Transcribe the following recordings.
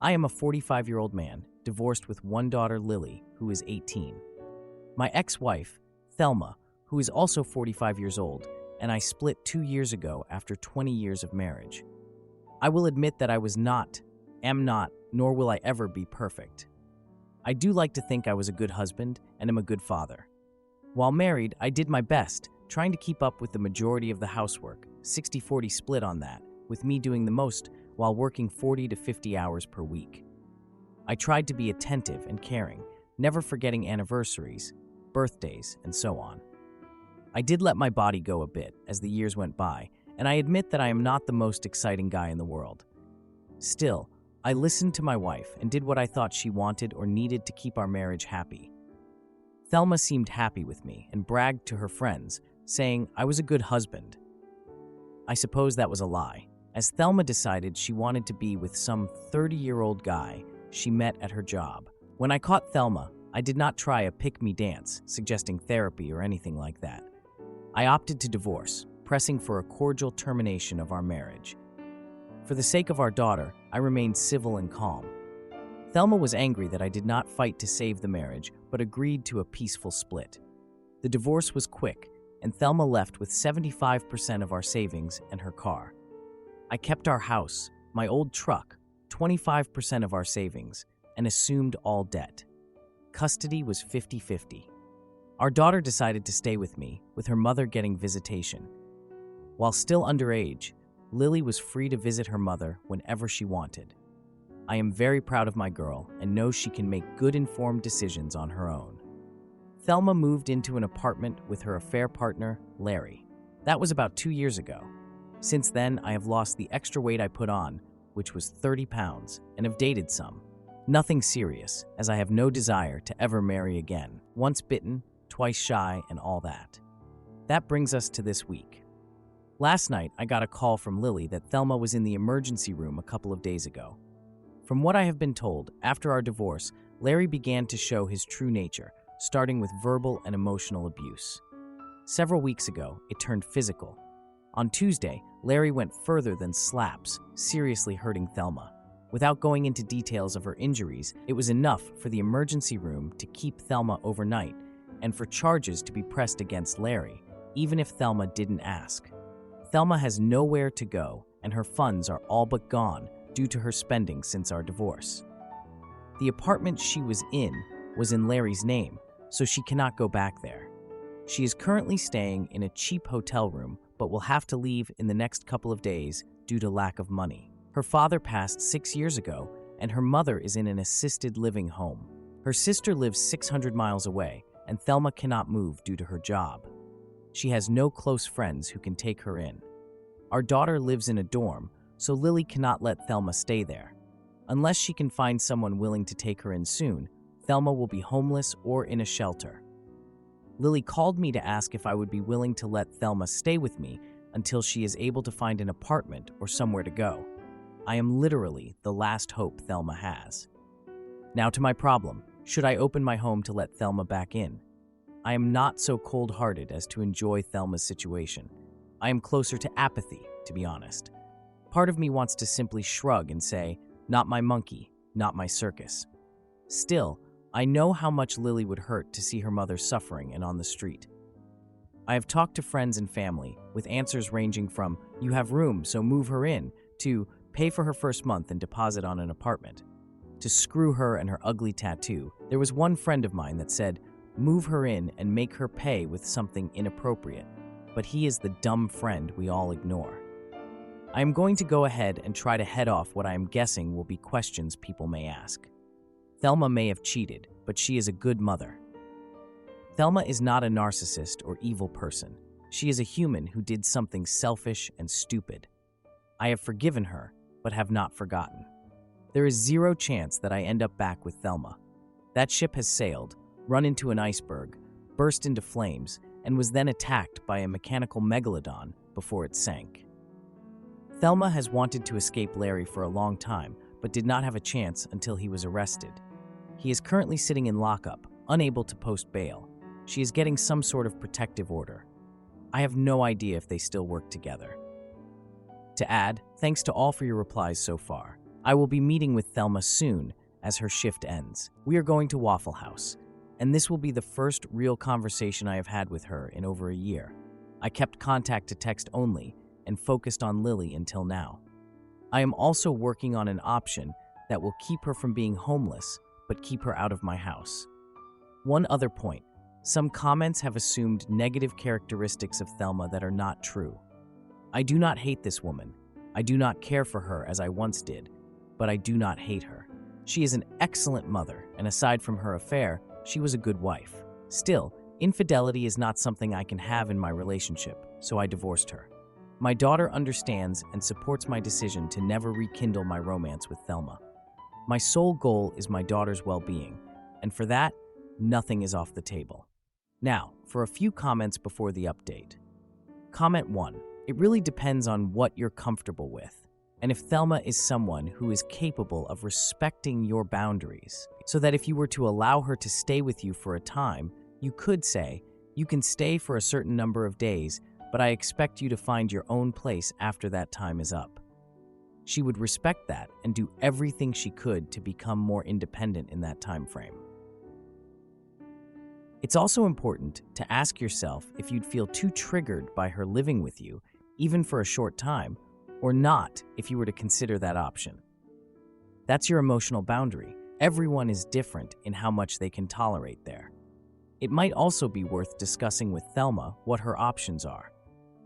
I am a 45-year-old man, divorced with one daughter, Lily, who is 18. My ex-wife, Thelma, who is also 45 years old, and I split 2 years ago after 20 years of marriage. I will admit that I am not, nor will I ever be perfect. I do like to think I was a good husband and am a good father. While married, I did my best, trying to keep up with the majority of the housework, 60-40 split on that, with me doing the most while working 40 to 50 hours per week. I tried to be attentive and caring, never forgetting anniversaries, birthdays, and so on. I did let my body go a bit as the years went by, and I admit that I am not the most exciting guy in the world. Still, I listened to my wife and did what I thought she wanted or needed to keep our marriage happy. Thelma seemed happy with me and bragged to her friends, saying I was a good husband. I suppose that was a lie, as Thelma decided she wanted to be with some 30-year-old guy she met at her job. When I caught Thelma, I did not try a pick-me dance, suggesting therapy or anything like that. I opted to divorce, pressing for a cordial termination of our marriage. For the sake of our daughter, I remained civil and calm. Thelma was angry that I did not fight to save the marriage, but agreed to a peaceful split. The divorce was quick, and Thelma left with 75% of our savings and her car. I kept our house, my old truck, 25% of our savings, and assumed all debt. Custody was 50-50. Our daughter decided to stay with me, with her mother getting visitation. While still underage, Lily was free to visit her mother whenever she wanted. I am very proud of my girl and know she can make good informed decisions on her own. Thelma moved into an apartment with her affair partner, Larry. That was about 2 years ago. Since then, I have lost the extra weight I put on, which was 30 pounds, and have dated some. Nothing serious, as I have no desire to ever marry again. Once bitten, twice shy, and all that. That brings us to this week. Last night, I got a call from Lily that Thelma was in the emergency room a couple of days ago. From what I have been told, after our divorce, Larry began to show his true nature, starting with verbal and emotional abuse. Several weeks ago, it turned physical. On Tuesday, Larry went further than slaps, seriously hurting Thelma. Without going into details of her injuries, it was enough for the emergency room to keep Thelma overnight and for charges to be pressed against Larry, even if Thelma didn't ask. Thelma has nowhere to go, and her funds are all but gone due to her spending since our divorce. The apartment she was in Larry's name, so she cannot go back there. She is currently staying in a cheap hotel room, but will have to leave in the next couple of days due to lack of money. Her father passed 6 years ago, and her mother is in an assisted living home. Her sister lives 600 miles away, and Thelma cannot move due to her job. She has no close friends who can take her in. Our daughter lives in a dorm, so Lily cannot let Thelma stay there. Unless she can find someone willing to take her in soon, Thelma will be homeless or in a shelter. Lily called me to ask if I would be willing to let Thelma stay with me until she is able to find an apartment or somewhere to go. I am literally the last hope Thelma has. Now to my problem. Should I open my home to let Thelma back in? I am not so cold-hearted as to enjoy Thelma's situation. I am closer to apathy, to be honest. Part of me wants to simply shrug and say, not my monkey, not my circus. Still, I know how much Lily would hurt to see her mother suffering and on the street. I have talked to friends and family, with answers ranging from, you have room, so move her in, to pay for her first month and deposit on an apartment. To screw her and her ugly tattoo, there was one friend of mine that said, move her in and make her pay with something inappropriate. But he is the dumb friend we all ignore. I am going to go ahead and try to head off what I am guessing will be questions people may ask. Thelma may have cheated, but she is a good mother. Thelma is not a narcissist or evil person. She is a human who did something selfish and stupid. I have forgiven her, but have not forgotten. There is zero chance that I end up back with Thelma. That ship has sailed, run into an iceberg, burst into flames, and was then attacked by a mechanical megalodon before it sank. Thelma has wanted to escape Larry for a long time, but did not have a chance until he was arrested. He is currently sitting in lockup, unable to post bail. She is getting some sort of protective order. I have no idea if they still work together. To add, thanks to all for your replies so far. I will be meeting with Thelma soon as her shift ends. We are going to Waffle House, and this will be the first real conversation I have had with her in over a year. I kept contact to text only and focused on Lily until now. I am also working on an option that will keep her from being homeless, but keep her out of my house. One other point. Some comments have assumed negative characteristics of Thelma that are not true. I do not hate this woman. I do not care for her as I once did, but I do not hate her. She is an excellent mother, and aside from her affair, she was a good wife. Still, infidelity is not something I can have in my relationship, so I divorced her. My daughter understands and supports my decision to never rekindle my romance with Thelma. My sole goal is my daughter's well-being, and for that, nothing is off the table. Now, for a few comments before the update. Comment 1. It really depends on what you're comfortable with, and if Thelma is someone who is capable of respecting your boundaries, so that if you were to allow her to stay with you for a time, you could say, you can stay for a certain number of days, but I expect you to find your own place after that time is up. She would respect that and do everything she could to become more independent in that time frame. It's also important to ask yourself if you'd feel too triggered by her living with you, even for a short time, or not if you were to consider that option. That's your emotional boundary. Everyone is different in how much they can tolerate there. It might also be worth discussing with Thelma what her options are.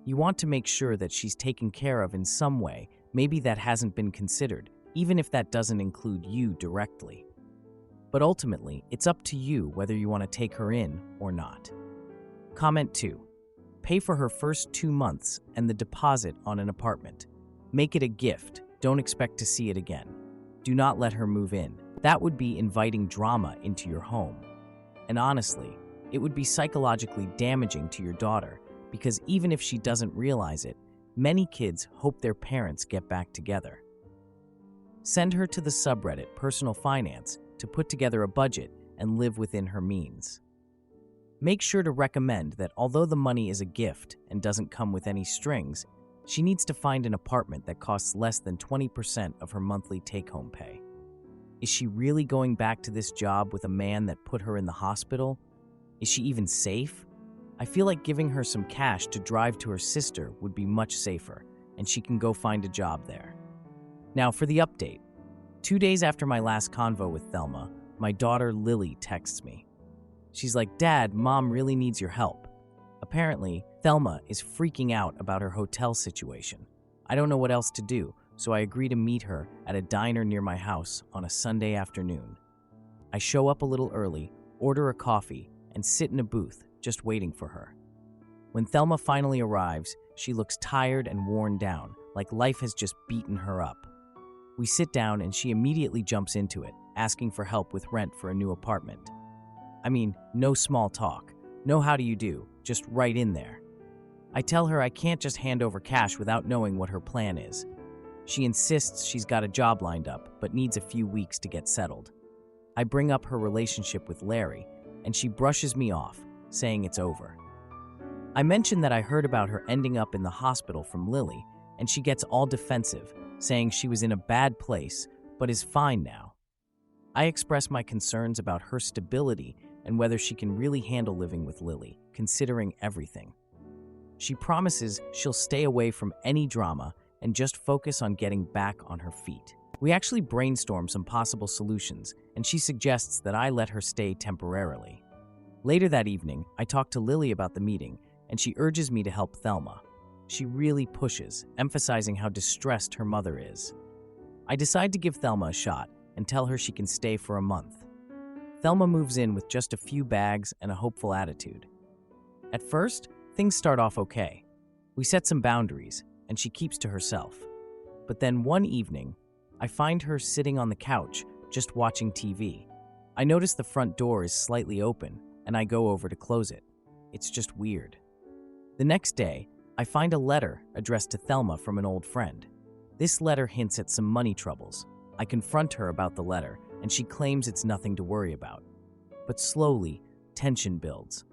You want to make sure that she's taken care of in some way, maybe that hasn't been considered, even if that doesn't include you directly. But ultimately, it's up to you whether you want to take her in or not. Comment 2. Pay for her first 2 months and the deposit on an apartment. Make it a gift. Don't expect to see it again. Do not let her move in. That would be inviting drama into your home. And honestly, it would be psychologically damaging to your daughter because even if she doesn't realize it, many kids hope their parents get back together. Send her to the subreddit Personal Finance to put together a budget and live within her means. Make sure to recommend that although the money is a gift and doesn't come with any strings, she needs to find an apartment that costs less than 20% of her monthly take-home pay. Is she really going back to this job with a man that put her in the hospital? Is she even safe? I feel like giving her some cash to drive to her sister would be much safer, and she can go find a job there. Now for the update. 2 days after my last convo with Thelma, my daughter Lily texts me. She's like, "Dad, Mom really needs your help." Apparently, Thelma is freaking out about her hotel situation. I don't know what else to do, so I agree to meet her at a diner near my house on a Sunday afternoon. I show up a little early, order a coffee, and sit in a booth, just waiting for her. When Thelma finally arrives, she looks tired and worn down, like life has just beaten her up. We sit down and she immediately jumps into it, asking for help with rent for a new apartment. I mean, no small talk. No how do you do, just right in there. I tell her I can't just hand over cash without knowing what her plan is. She insists she's got a job lined up, but needs a few weeks to get settled. I bring up her relationship with Larry, and she brushes me off, saying it's over. I mention that I heard about her ending up in the hospital from Lily, and she gets all defensive, saying she was in a bad place, but is fine now. I express my concerns about her stability and whether she can really handle living with Lily, considering everything. She promises she'll stay away from any drama and just focus on getting back on her feet. We actually brainstorm some possible solutions, and she suggests that I let her stay temporarily. Later that evening, I talk to Lily about the meeting, and she urges me to help Thelma. She really pushes, emphasizing how distressed her mother is. I decide to give Thelma a shot and tell her she can stay for a month. Thelma moves in with just a few bags and a hopeful attitude. At first, things start off okay. We set some boundaries, and she keeps to herself. But then one evening, I find her sitting on the couch, just watching TV. I notice the front door is slightly open, and I go over to close it. It's just weird. The next day, I find a letter addressed to Thelma from an old friend. This letter hints at some money troubles. I confront her about the letter, and she claims it's nothing to worry about. But slowly, tension builds.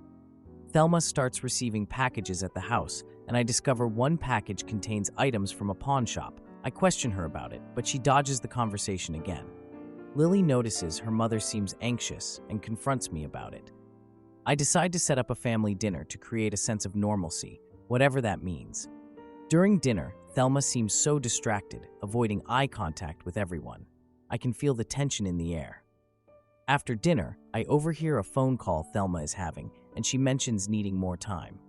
Thelma starts receiving packages at the house, and I discover one package contains items from a pawn shop. I question her about it, but she dodges the conversation again. Lily notices her mother seems anxious and confronts me about it. I decide to set up a family dinner to create a sense of normalcy, whatever that means. During dinner, Thelma seems so distracted, avoiding eye contact with everyone. I can feel the tension in the air. After dinner, I overhear a phone call Thelma is having, and she mentions needing more time.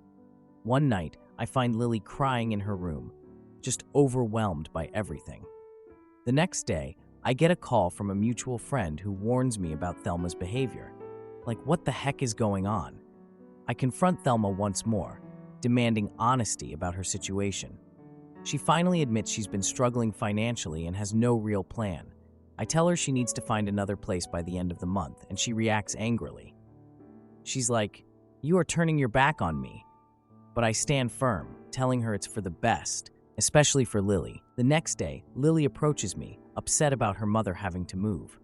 One night, I find Lily crying in her room, just overwhelmed by everything. The next day, I get a call from a mutual friend who warns me about Thelma's behavior. Like, what the heck is going on? I confront Thelma once more, demanding honesty about her situation. She finally admits she's been struggling financially and has no real plan. I tell her she needs to find another place by the end of the month, and she reacts angrily. She's like, "You are turning your back on me." But I stand firm, telling her it's for the best, especially for Lily. The next day, Lily approaches me, upset about her mother having to move.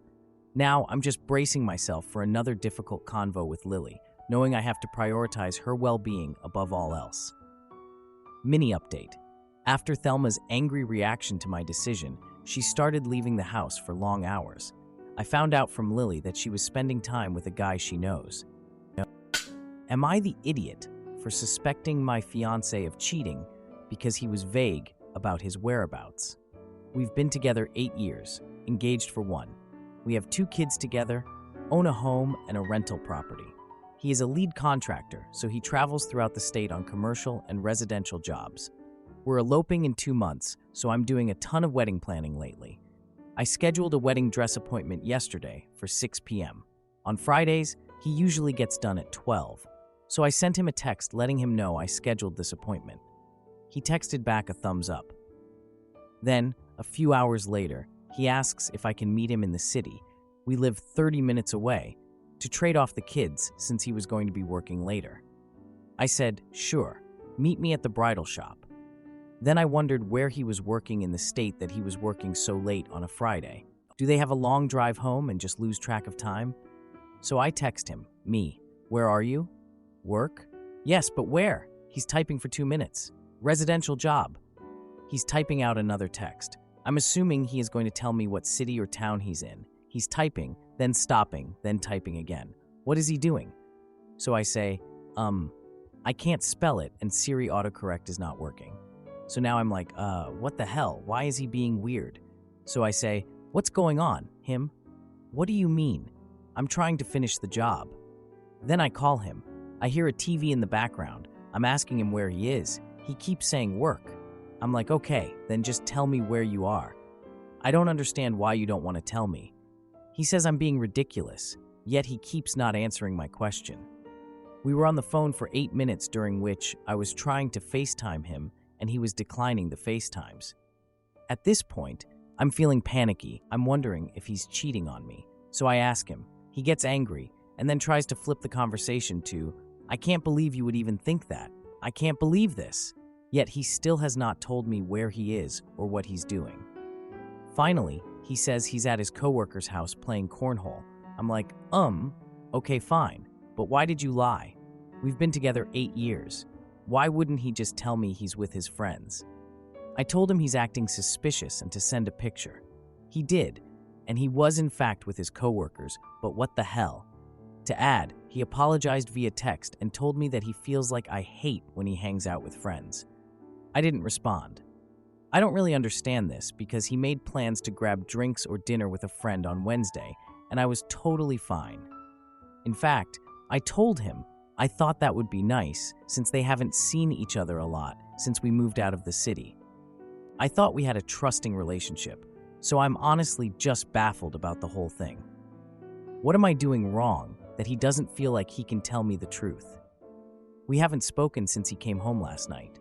Now, I'm just bracing myself for another difficult convo with Lily, knowing I have to prioritize her well-being above all else. Mini update. After Thelma's angry reaction to my decision, she started leaving the house for long hours. I found out from Lily that she was spending time with a guy she knows. Am I the idiot for suspecting my fiancé of cheating because he was vague about his whereabouts? We've been together 8 years, engaged for 1. We have 2 kids together, own a home and a rental property. He is a lead contractor, so he travels throughout the state on commercial and residential jobs. We're eloping in 2 months, so I'm doing a ton of wedding planning lately. I scheduled a wedding dress appointment yesterday for 6 p.m. On Fridays, he usually gets done at 12, so I sent him a text letting him know I scheduled this appointment. He texted back a thumbs up. Then, a few hours later, he asks if I can meet him in the city. We live 30 minutes away, to trade off the kids since he was going to be working later. I said, "Sure, meet me at the bridal shop." Then I wondered where he was working in the state that he was working so late on a Friday. Do they have a long drive home and just lose track of time? So I text him, "Me, where are you? Work? Yes, but where?" He's typing for 2 minutes. Residential job. He's typing out another text. I'm assuming he is going to tell me what city or town he's in. He's typing, then stopping, then typing again. What is he doing? So I say, I can't spell it and Siri autocorrect is not working. So now I'm like, what the hell? Why is he being weird? So I say, "What's going on? Him? What do you mean? I'm trying to finish the job." Then I call him. I hear a TV in the background. I'm asking him where he is. He keeps saying work. I'm like, "Okay, then just tell me where you are. I don't understand why you don't want to tell me." He says I'm being ridiculous, yet he keeps not answering my question. We were on the phone for 8 minutes, during which I was trying to FaceTime him and he was declining the FaceTimes. At this point, I'm feeling panicky. I'm wondering if he's cheating on me. So I ask him. He gets angry and then tries to flip the conversation to, "I can't believe you would even think that. I can't believe this." Yet he still has not told me where he is or what he's doing. Finally, he says he's at his coworker's house playing cornhole. I'm like, okay, fine, but why did you lie? We've been together 8 years. Why wouldn't he just tell me he's with his friends? I told him he's acting suspicious and to send a picture. He did, and he was in fact with his coworkers, but what the hell? To add, he apologized via text and told me that he feels like I hate when he hangs out with friends. I didn't respond. I don't really understand this because he made plans to grab drinks or dinner with a friend on Wednesday, and I was totally fine. In fact, I told him I thought that would be nice since they haven't seen each other a lot since we moved out of the city. I thought we had a trusting relationship, so I'm honestly just baffled about the whole thing. What am I doing wrong that he doesn't feel like he can tell me the truth? We haven't spoken since he came home last night.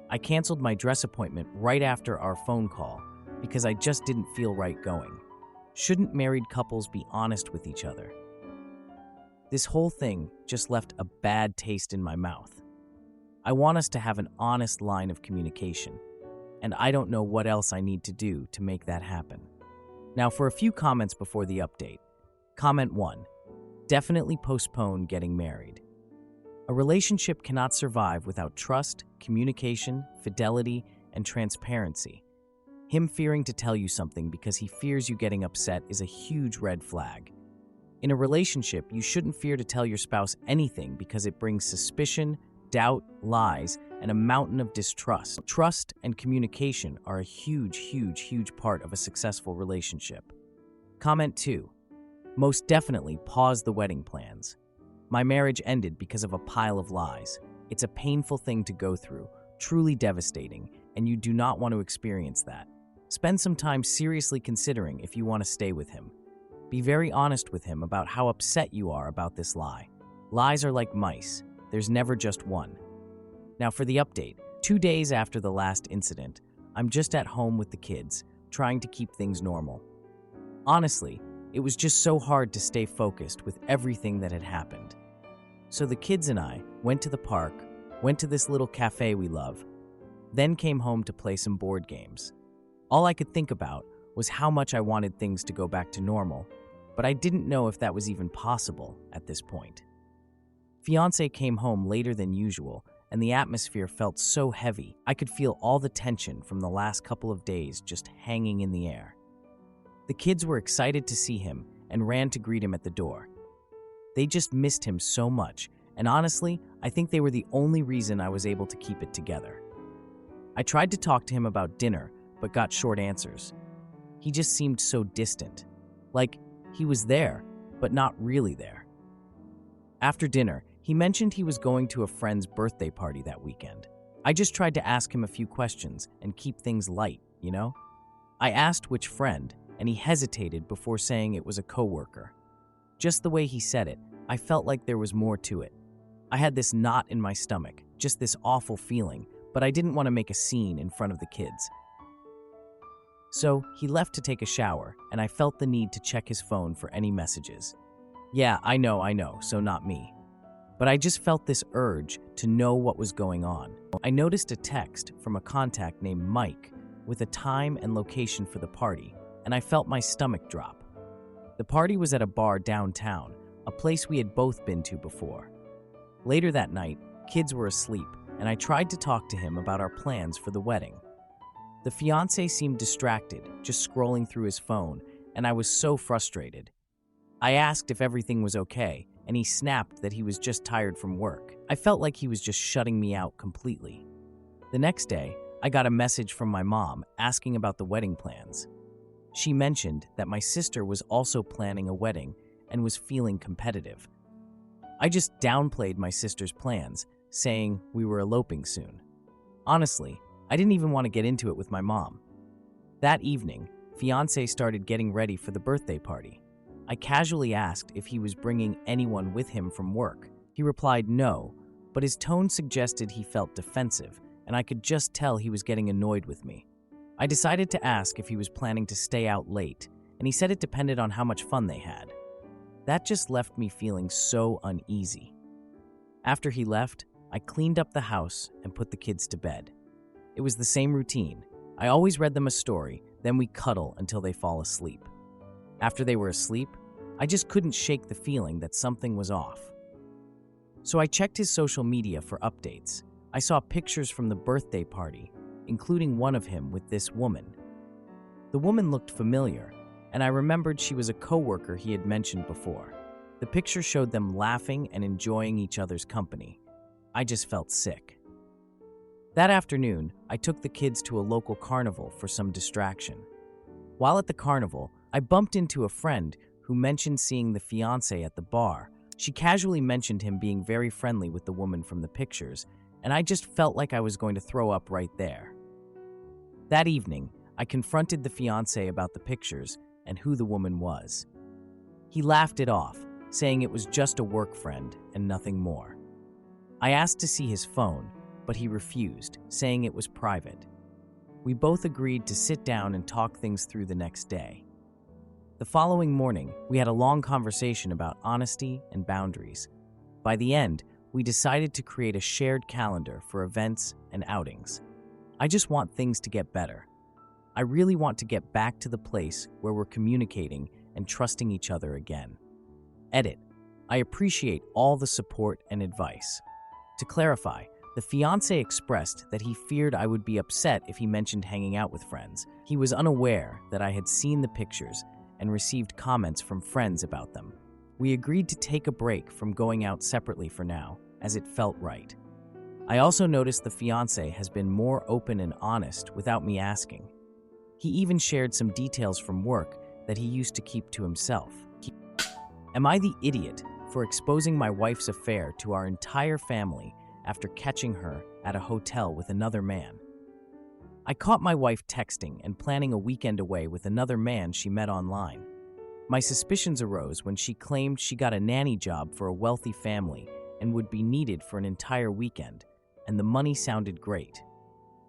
I canceled my dress appointment right after our phone call because I just didn't feel right going. Shouldn't married couples be honest with each other? This whole thing just left a bad taste in my mouth. I want us to have an honest line of communication, and I don't know what else I need to do to make that happen. Now for a few comments before the update. Comment 1. Definitely postpone getting married. A relationship cannot survive without trust, communication, fidelity, and transparency. Him fearing to tell you something because he fears you getting upset is a huge red flag. In a relationship, you shouldn't fear to tell your spouse anything because it brings suspicion, doubt, lies, and a mountain of distrust. Trust and communication are a huge part of a successful relationship. Comment 2. Most definitely pause the wedding plans. My marriage ended because of a pile of lies. It's a painful thing to go through, truly devastating, and you do not want to experience that. Spend some time seriously considering if you want to stay with him. Be very honest with him about how upset you are about this lie. Lies are like mice. There's never just one. Now for the update. 2 days after the last incident, I'm just at home with the kids, trying to keep things normal. Honestly, it was just so hard to stay focused with everything that had happened. So the kids and I went to the park, went to this little cafe we love, then came home to play some board games. All I could think about was how much I wanted things to go back to normal, but I didn't know if that was even possible at this point. Fiancé came home later than usual, and the atmosphere felt so heavy. I could feel all the tension from the last couple of days just hanging in the air. The kids were excited to see him and ran to greet him at the door. They just missed him so much, and honestly, I think they were the only reason I was able to keep it together. I tried to talk to him about dinner, but got short answers. He just seemed so distant. Like, he was there, but not really there. After dinner, he mentioned he was going to a friend's birthday party that weekend. I just tried to ask him a few questions and keep things light, you know? I asked which friend, and he hesitated before saying it was a coworker. Just the way he said it, I felt like there was more to it. I had this knot in my stomach, just this awful feeling, but I didn't want to make a scene in front of the kids. So he left to take a shower, and I felt the need to check his phone for any messages. Yeah, I know, so not me. But I just felt this urge to know what was going on. I noticed a text from a contact named Mike with a time and location for the party, and I felt my stomach drop. The party was at a bar downtown, a place we had both been to before. Later that night, kids were asleep, and I tried to talk to him about our plans for the wedding. The fiancé seemed distracted, just scrolling through his phone, and I was so frustrated. I asked if everything was okay, and he snapped that he was just tired from work. I felt like he was just shutting me out completely. The next day, I got a message from my mom asking about the wedding plans. She mentioned that my sister was also planning a wedding and was feeling competitive. I just downplayed my sister's plans, saying we were eloping soon. Honestly, I didn't even want to get into it with my mom. That evening, fiancé started getting ready for the birthday party. I casually asked if he was bringing anyone with him from work. He replied no, but his tone suggested he felt defensive, and I could just tell he was getting annoyed with me. I decided to ask if he was planning to stay out late, and he said it depended on how much fun they had. That just left me feeling so uneasy. After he left, I cleaned up the house and put the kids to bed. It was the same routine. I always read them a story, then we cuddle until they fall asleep. After they were asleep, I just couldn't shake the feeling that something was off. So I checked his social media for updates. I saw pictures from the birthday party, including one of him with this woman. The woman looked familiar, and I remembered she was a coworker he had mentioned before. The picture showed them laughing and enjoying each other's company. I just felt sick. That afternoon, I took the kids to a local carnival for some distraction. While at the carnival, I bumped into a friend who mentioned seeing the fiancé at the bar. She casually mentioned him being very friendly with the woman from the pictures, and I just felt like I was going to throw up right there. That evening, I confronted the fiancé about the pictures and who the woman was. He laughed it off, saying it was just a work friend and nothing more. I asked to see his phone, but he refused, saying it was private. We both agreed to sit down and talk things through the next day. The following morning, we had a long conversation about honesty and boundaries. By the end, we decided to create a shared calendar for events and outings. I just want things to get better. I really want to get back to the place where we're communicating and trusting each other again. Edit. I appreciate all the support and advice. To clarify, The fiancé expressed that he feared I would be upset if he mentioned hanging out with friends. He was unaware that I had seen the pictures and received comments from friends about them. We agreed to take a break from going out separately for now, as it felt right. I also noticed the fiancé has been more open and honest without me asking. He even shared some details from work that he used to keep to himself. Am I the idiot for exposing my wife's affair to our entire family after catching her at a hotel with another man? I caught my wife texting and planning a weekend away with another man she met online. My suspicions arose when she claimed she got a nanny job for a wealthy family and would be needed for an entire weekend, and the money sounded great.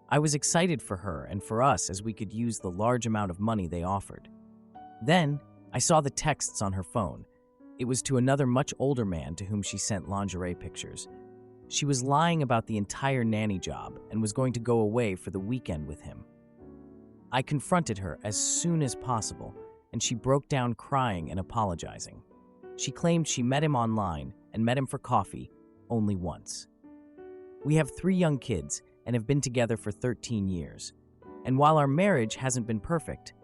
I was excited for her and for us as we could use the large amount of money they offered. Then, I saw the texts on her phone. It was to another much older man to whom she sent lingerie pictures. She was lying about the entire nanny job and was going to go away for the weekend with him. I confronted her as soon as possible, and she broke down crying and apologizing. She claimed she met him online and met him for coffee only once. We have 3 young kids and have been together for 13 years. And while our marriage hasn't been perfect,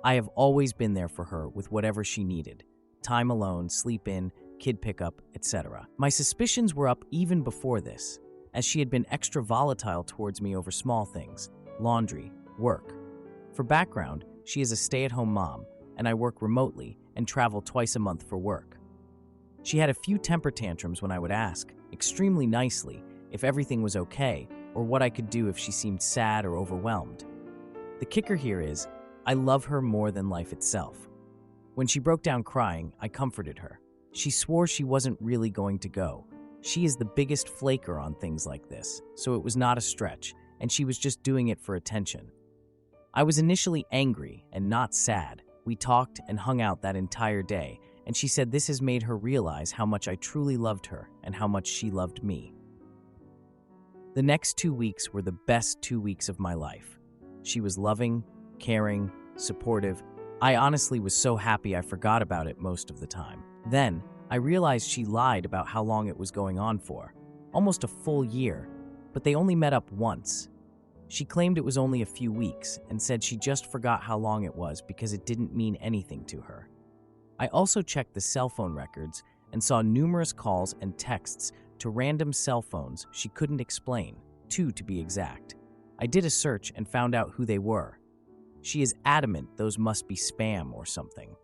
I have always been there for her with whatever she needed: time alone, sleep in, kid pickup, etc. My suspicions were up even before this, as she had been extra volatile towards me over small things: laundry, work. For background, she is a stay-at-home mom, and I work remotely and travel twice a month for work. She had a few temper tantrums when I would ask, extremely nicely, if everything was okay or what I could do if she seemed sad or overwhelmed. The kicker here is, I love her more than life itself. When she broke down crying, I comforted her. She swore she wasn't really going to go. She is the biggest flaker on things like this, so it was not a stretch, and she was just doing it for attention. I was initially angry and not sad. We talked and hung out that entire day, and she said this has made her realize how much I truly loved her and how much she loved me. The next 2 weeks were the best 2 weeks of my life. She was loving, caring, supportive. I honestly was so happy I forgot about it most of the time. Then, I realized she lied about how long it was going on for. Almost a full year, but they only met up once. She claimed it was only a few weeks and said she just forgot how long it was because it didn't mean anything to her. I also checked the cell phone records and saw numerous calls and texts to random cell phones she couldn't explain, 2 to be exact. I did a search and found out who they were. She is adamant those must be spam or something,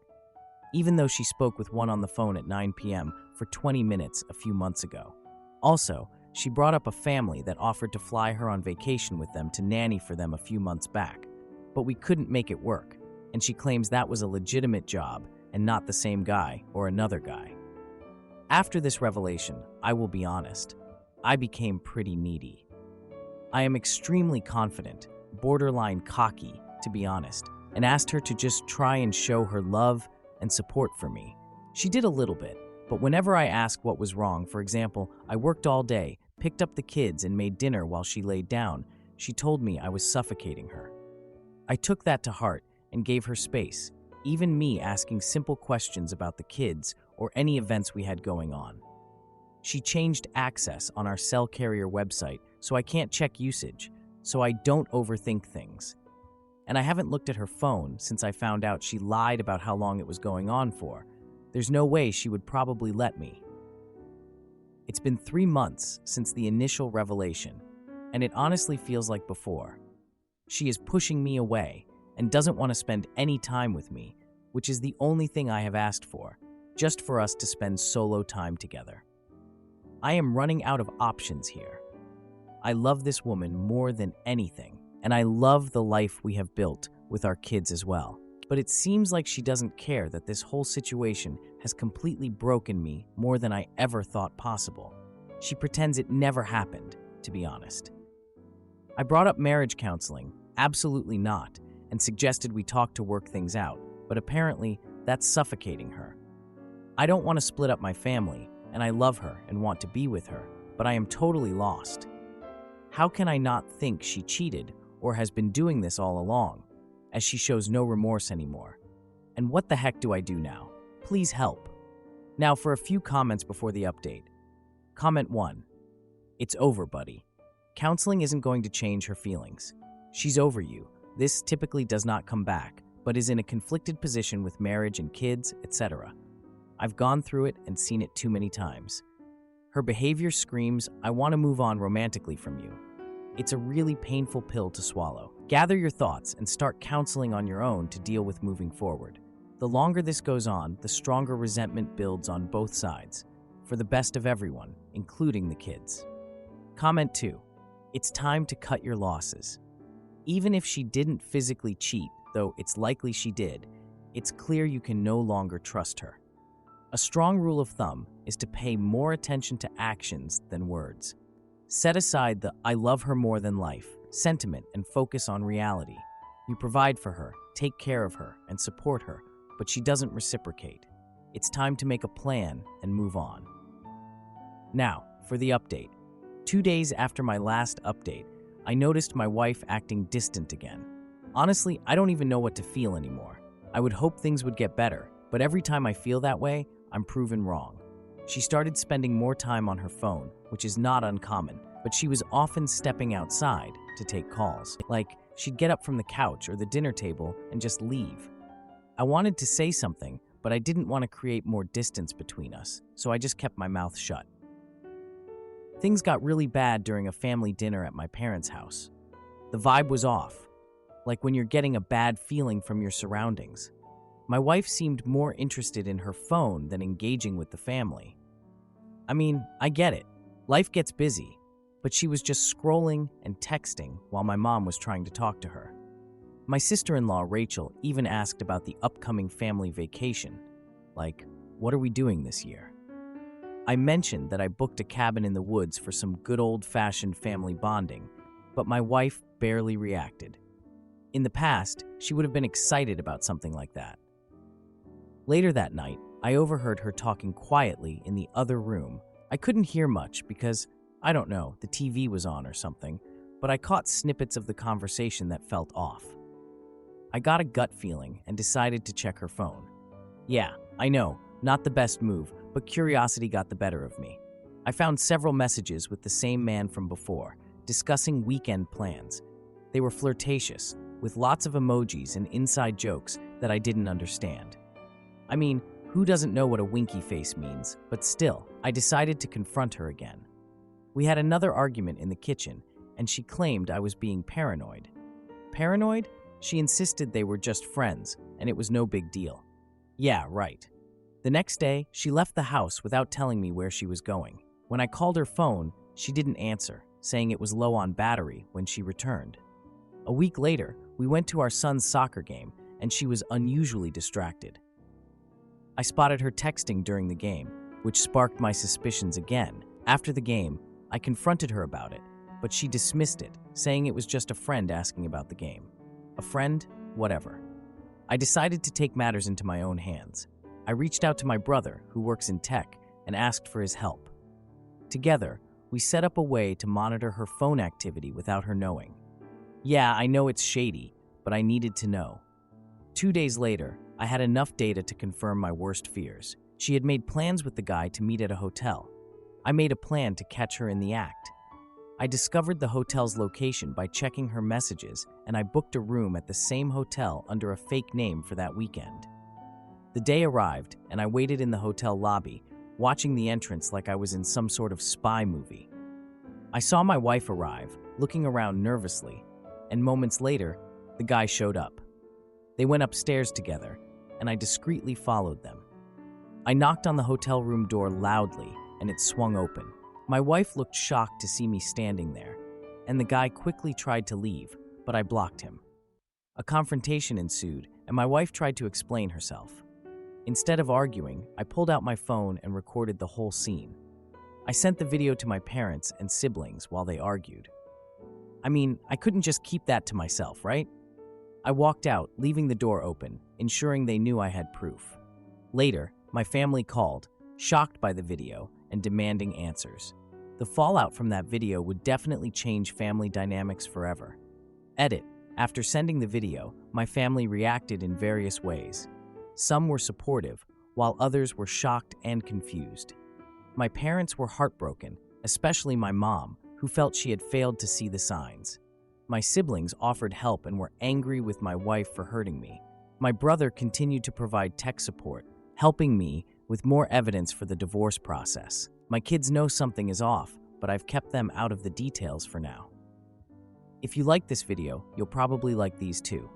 even though she spoke with one on the phone at 9 p.m. for 20 minutes a few months ago. Also, she brought up a family that offered to fly her on vacation with them to nanny for them a few months back, but we couldn't make it work, and she claims that was a legitimate job and not the same guy or another guy. After this revelation, I will be honest, I became pretty needy. I am extremely confident, borderline cocky, to be honest, and asked her to just try and show her love and support for me. She did a little bit, but whenever I asked what was wrong, for example, I worked all day, picked up the kids, and made dinner while she laid down, she told me I was suffocating her. I took that to heart and gave her space, even me asking simple questions about the kids or any events we had going on. She changed access on our cell carrier website so I can't check usage, so I don't overthink things. And I haven't looked at her phone since I found out she lied about how long it was going on for. There's no way she would probably let me. It's been 3 months since the initial revelation, and it honestly feels like before. She is pushing me away and doesn't want to spend any time with me, which is the only thing I have asked for, just for us to spend solo time together. I am running out of options here. I love this woman more than anything, and I love the life we have built with our kids as well. But it seems like she doesn't care that this whole situation has completely broken me more than I ever thought possible. She pretends it never happened, to be honest. I brought up marriage counseling, absolutely not, and suggested we talk to work things out, but apparently that's suffocating her. I don't want to split up my family, and I love her and want to be with her, but I am totally lost. How can I not think she cheated or has been doing this all along, as she shows no remorse anymore? And what the heck do I do now? Please help. Now for a few comments before the update. Comment 1. It's over, buddy. Counseling isn't going to change her feelings. She's over you. This typically does not come back, but is in a conflicted position with marriage and kids, etc. I've gone through it and seen it too many times. Her behavior screams, "I want to move on romantically from you." It's a really painful pill to swallow. Gather your thoughts and start counseling on your own to deal with moving forward. The longer this goes on, the stronger resentment builds on both sides, for the best of everyone, including the kids. Comment 2. It's time to cut your losses. Even if she didn't physically cheat, though it's likely she did, it's clear you can no longer trust her. A strong rule of thumb is to pay more attention to actions than words. Set aside the "I love her more than life" sentiment and focus on reality. You provide for her, take care of her, and support her, but she doesn't reciprocate. It's time to make a plan and move on. Now, for the update. 2 days after my last update, I noticed my wife acting distant again. Honestly, I don't even know what to feel anymore. I would hope things would get better, but every time I feel that way, I'm proven wrong. She started spending more time on her phone, which is not uncommon, but she was often stepping outside to take calls. Like, she'd get up from the couch or the dinner table and just leave. I wanted to say something, but I didn't want to create more distance between us, so I just kept my mouth shut. Things got really bad during a family dinner at my parents' house. The vibe was off, like when you're getting a bad feeling from your surroundings. My wife seemed more interested in her phone than engaging with the family. I mean, I get it. Life gets busy, but she was just scrolling and texting while my mom was trying to talk to her. My sister-in-law, Rachel, even asked about the upcoming family vacation. Like, what are we doing this year? I mentioned that I booked a cabin in the woods for some good old-fashioned family bonding, but my wife barely reacted. In the past, she would have been excited about something like that. Later that night, I overheard her talking quietly in the other room. I couldn't hear much because, I don't know, the TV was on or something, but I caught snippets of the conversation that felt off. I got a gut feeling and decided to check her phone. Yeah, I know, not the best move, but curiosity got the better of me. I found several messages with the same man from before, discussing weekend plans. They were flirtatious, with lots of emojis and inside jokes that I didn't understand. I mean, who doesn't know what a winky face means? But still, I decided to confront her again. We had another argument in the kitchen, and she claimed I was being paranoid. Paranoid? She insisted they were just friends, and it was no big deal. Yeah, right. The next day, she left the house without telling me where she was going. When I called her phone, she didn't answer, saying it was low on battery when she returned. A week later, we went to our son's soccer game, and she was unusually distracted. I spotted her texting during the game, which sparked my suspicions again. After the game, I confronted her about it, but she dismissed it, saying it was just a friend asking about the game. A friend? Whatever. I decided to take matters into my own hands. I reached out to my brother, who works in tech, and asked for his help. Together, we set up a way to monitor her phone activity without her knowing. Yeah, I know it's shady, but I needed to know. 2 days later, I had enough data to confirm my worst fears. She had made plans with the guy to meet at a hotel. I made a plan to catch her in the act. I discovered the hotel's location by checking her messages, and I booked a room at the same hotel under a fake name for that weekend. The day arrived, and I waited in the hotel lobby, watching the entrance like I was in some sort of spy movie. I saw my wife arrive, looking around nervously, and moments later, the guy showed up. They went upstairs together, and I discreetly followed them. I knocked on the hotel room door loudly, and it swung open. My wife looked shocked to see me standing there, and the guy quickly tried to leave, but I blocked him. A confrontation ensued, and my wife tried to explain herself. Instead of arguing, I pulled out my phone and recorded the whole scene. I sent the video to my parents and siblings while they argued. I mean, I couldn't just keep that to myself, right? I walked out, leaving the door open, ensuring they knew I had proof. Later, my family called, shocked by the video and demanding answers. The fallout from that video would definitely change family dynamics forever. Edit. After sending the video, my family reacted in various ways. Some were supportive, while others were shocked and confused. My parents were heartbroken, especially my mom, who felt she had failed to see the signs. My siblings offered help and were angry with my wife for hurting me. My brother continued to provide tech support, helping me with more evidence for the divorce process. My kids know something is off, but I've kept them out of the details for now. If you like this video, you'll probably like these too.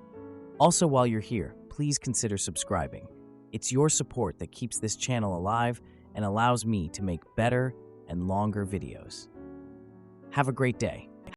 Also, while you're here, please consider subscribing. It's your support that keeps this channel alive and allows me to make better and longer videos. Have a great day.